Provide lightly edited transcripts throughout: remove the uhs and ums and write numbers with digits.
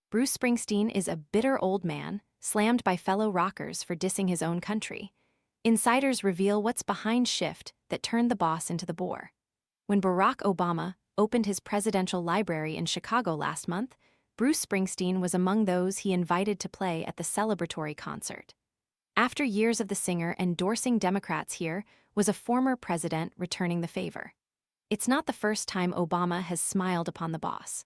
Bruce Springsteen is a bitter old man, slammed by fellow rockers for dissing his own country. Insiders reveal what's behind shift that turned the boss into the bore. When Barack Obama opened his presidential library in Chicago last month, Bruce Springsteen was among those he invited to play at the celebratory concert. After years of the singer endorsing Democrats, here was a former president returning the favor. It's not the first time Obama has smiled upon the boss.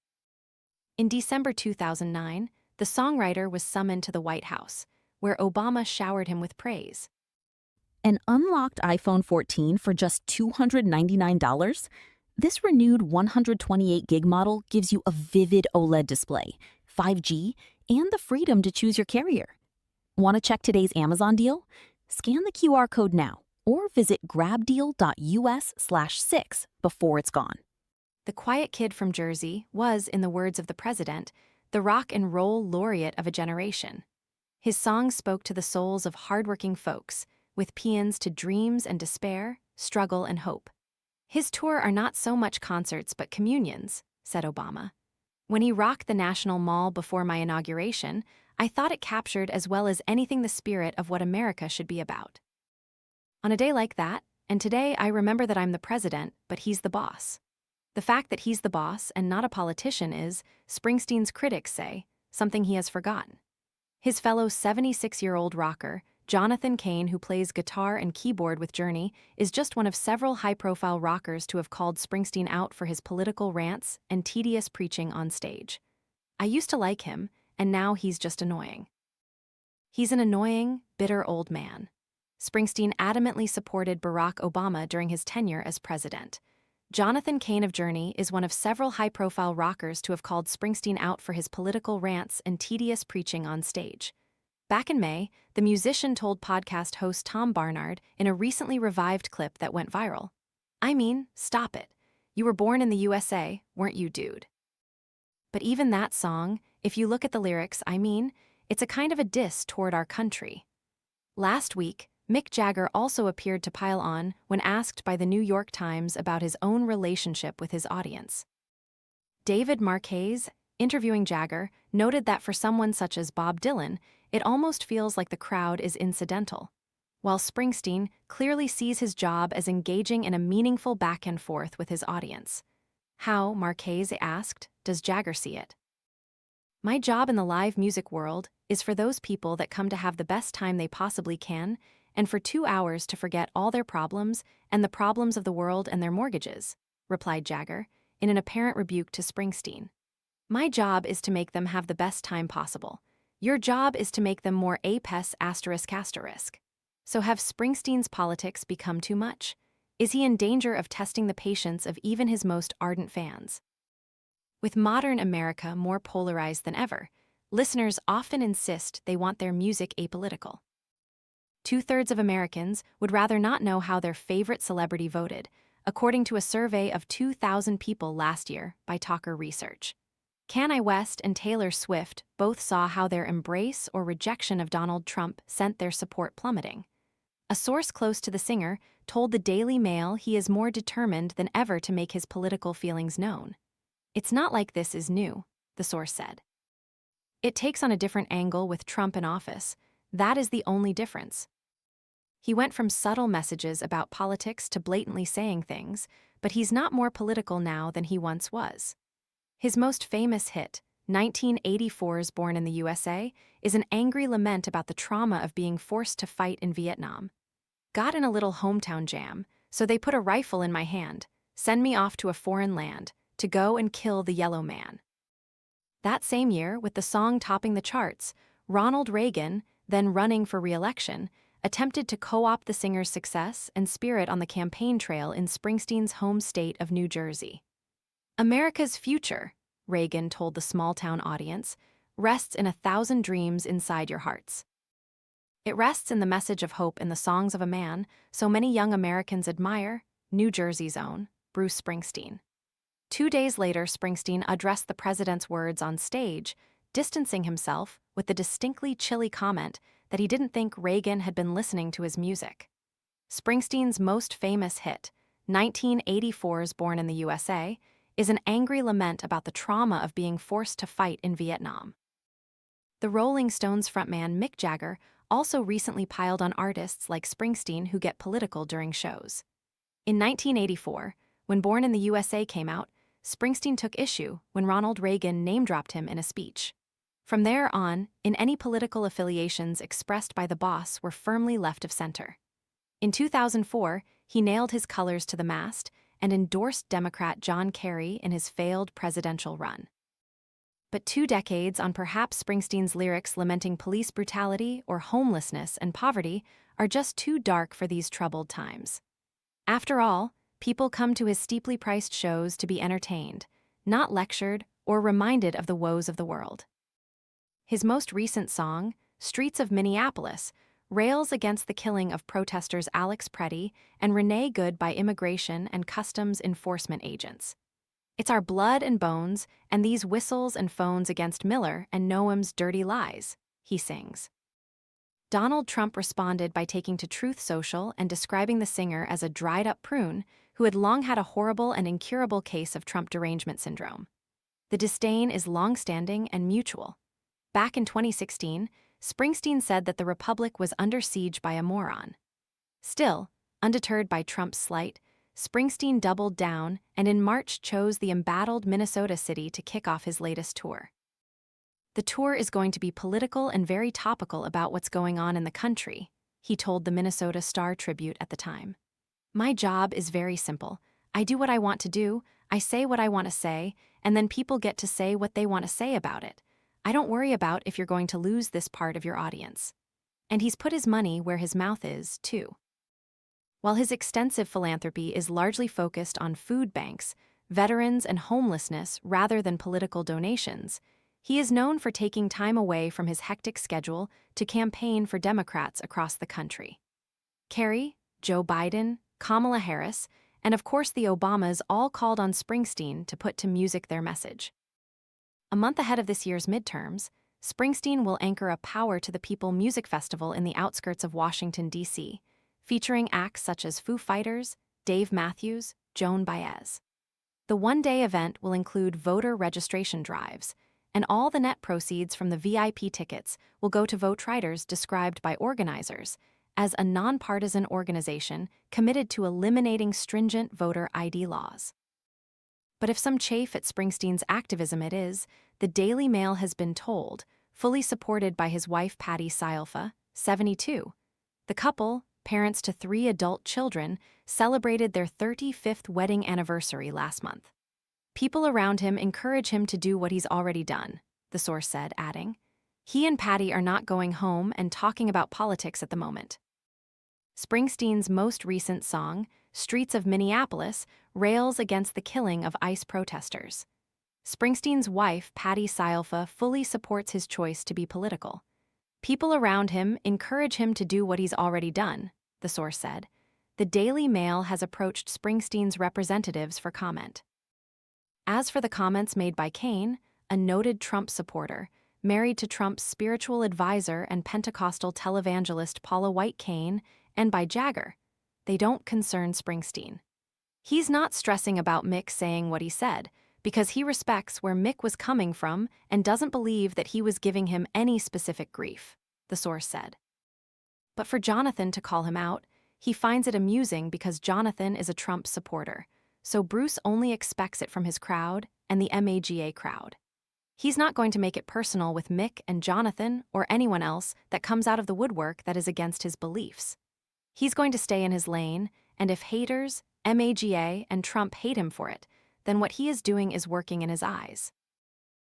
In December 2009, the songwriter was summoned to the White House, where Obama showered him with praise. An unlocked iPhone 14 for just $299? This renewed 128 gig model gives you a vivid OLED display, 5G, and the freedom to choose your carrier. Want to check today's Amazon deal? Scan the QR code now or visit grabdeal.us/6 before it's gone. The quiet kid from Jersey was, in the words of the president, the rock and roll laureate of a generation. His songs spoke to the souls of hardworking folks, with paeans to dreams and despair, struggle and hope. His tour are not so much concerts but communions, said Obama. When he rocked the National Mall before my inauguration, I thought it captured as well as anything the spirit of what America should be about. On a day like that, and today I remember that I'm the president, but he's the boss. The fact that he's the boss and not a politician is, Springsteen's critics say, something he has forgotten. His fellow 76-year-old rocker, Jonathan Cain, who plays guitar and keyboard with Journey, is just one of several high-profile rockers to have called Springsteen out for his political rants and tedious preaching on stage. I used to like him, and now he's just annoying. He's an annoying, bitter old man. Springsteen adamantly supported Barack Obama during his tenure as president. Jonathan Cain of Journey is one of several high-profile rockers to have called Springsteen out for his political rants and tedious preaching on stage. Back in May, the musician told podcast host Tom Barnard in a recently revived clip that went viral, "I mean, stop it. You were born in the USA, weren't you, dude?" But even that song, if you look at the lyrics, it's a kind of a diss toward our country. Last week, Mick Jagger also appeared to pile on when asked by the New York Times about his own relationship with his audience. David Marquez, interviewing Jagger, noted that for someone such as Bob Dylan, it almost feels like the crowd is incidental, while Springsteen clearly sees his job as engaging in a meaningful back and forth with his audience. How, Marquez asked, does Jagger see it? My job in the live music world is for those people that come to have the best time they possibly can, and for 2 hours to forget all their problems and the problems of the world and their mortgages, replied Jagger, in an apparent rebuke to Springsteen. My job is to make them have the best time possible. Your job is to make them more apes ***. So have Springsteen's politics become too much? Is he in danger of testing the patience of even his most ardent fans? With modern America more polarized than ever, listeners often insist they want their music apolitical. 2/3 of Americans would rather not know how their favorite celebrity voted, according to a survey of 2,000 people last year by Talker Research. Kanye West and Taylor Swift both saw how their embrace or rejection of Donald Trump sent their support plummeting. A source close to the singer told the Daily Mail he is more determined than ever to make his political feelings known. It's not like this is new, the source said. It takes on a different angle with Trump in office. That is the only difference. He went from subtle messages about politics to blatantly saying things, but he's not more political now than he once was. His most famous hit, 1984's Born in the USA, is an angry lament about the trauma of being forced to fight in Vietnam. Got in a little hometown jam, so they put a rifle in my hand, send me off to a foreign land, to go and kill the yellow man. That same year, with the song topping the charts, Ronald Reagan, then running for re-election, attempted to co-opt the singer's success and spirit on the campaign trail in Springsteen's home state of New Jersey. America's future, Reagan told the small-town audience, rests in 1,000 dreams inside your hearts. It rests in the message of hope in the songs of a man so many young Americans admire, New Jersey's own, Bruce Springsteen. 2 days later, Springsteen addressed the president's words on stage, distancing himself with the distinctly chilly comment that he didn't think Reagan had been listening to his music. Springsteen's most famous hit, 1984's Born in the USA, is an angry lament about the trauma of being forced to fight in Vietnam. The Rolling Stones frontman Mick Jagger also recently piled on artists like Springsteen who get political during shows. In 1984, when Born in the USA came out, Springsteen took issue when Ronald Reagan name-dropped him in a speech. From there on, any political affiliations expressed by the boss were firmly left of center. In 2004, he nailed his colors to the mast and endorsed Democrat John Kerry in his failed presidential run. But 2 decades on perhaps Springsteen's lyrics lamenting police brutality or homelessness and poverty are just too dark for these troubled times. After all, people come to his steeply priced shows to be entertained, not lectured or reminded of the woes of the world. His most recent song, Streets of Minneapolis, rails against the killing of protesters Alex Preddy and Renee Good by immigration and customs enforcement agents. It's our blood and bones and these whistles and phones against Miller and Noam's dirty lies, he sings. Donald Trump responded by taking to Truth Social and describing the singer as a dried-up prune who had long had a horrible and incurable case of Trump derangement syndrome. The disdain is long-standing and mutual. Back in 2016, Springsteen said that the Republic was under siege by a moron. Still, undeterred by Trump's slight, Springsteen doubled down and in March chose the embattled Minnesota city to kick off his latest tour. The tour is going to be political and very topical about what's going on in the country, he told the Minnesota Star Tribune at the time. My job is very simple. I do what I want to do, I say what I want to say, and then people get to say what they want to say about it. I don't worry about if you're going to lose this part of your audience. And he's put his money where his mouth is, too. While his extensive philanthropy is largely focused on food banks, veterans, and homelessness rather than political donations, he is known for taking time away from his hectic schedule to campaign for Democrats across the country. Kerry, Joe Biden, Kamala Harris, and of course the Obamas all called on Springsteen to put to music their message. A month ahead of this year's midterms, Springsteen will anchor a Power to the People music festival in the outskirts of Washington, D.C., featuring acts such as Foo Fighters, Dave Matthews, Joan Baez. The one-day event will include voter registration drives, and all the net proceeds from the VIP tickets will go to Votriders, described by organizers as a nonpartisan organization committed to eliminating stringent voter ID laws. But if some chafe at Springsteen's activism it is, the Daily Mail has been told, fully supported by his wife Patty Sylfa, 72. The couple, parents to 3 adult children, celebrated their 35th wedding anniversary last month. People around him encourage him to do what he's already done, the source said, adding, he and Patty are not going home and talking about politics at the moment. Springsteen's most recent song, Streets of Minneapolis, rails against the killing of ICE protesters. Springsteen's wife, Patty Sylfa, fully supports his choice to be political. People around him encourage him to do what he's already done, the source said. The Daily Mail has approached Springsteen's representatives for comment. As for the comments made by Kane, a noted Trump supporter, married to Trump's spiritual advisor and Pentecostal televangelist Paula White Kane, and by Jagger, they don't concern Springsteen. He's not stressing about Mick saying what he said, because he respects where Mick was coming from and doesn't believe that he was giving him any specific grief, the source said. But for Jonathan to call him out, he finds it amusing because Jonathan is a Trump supporter, so Bruce only expects it from his crowd and the MAGA crowd. He's not going to make it personal with Mick and Jonathan or anyone else that comes out of the woodwork that is against his beliefs. He's going to stay in his lane, and if haters, MAGA, and Trump hate him for it, then what he is doing is working in his eyes.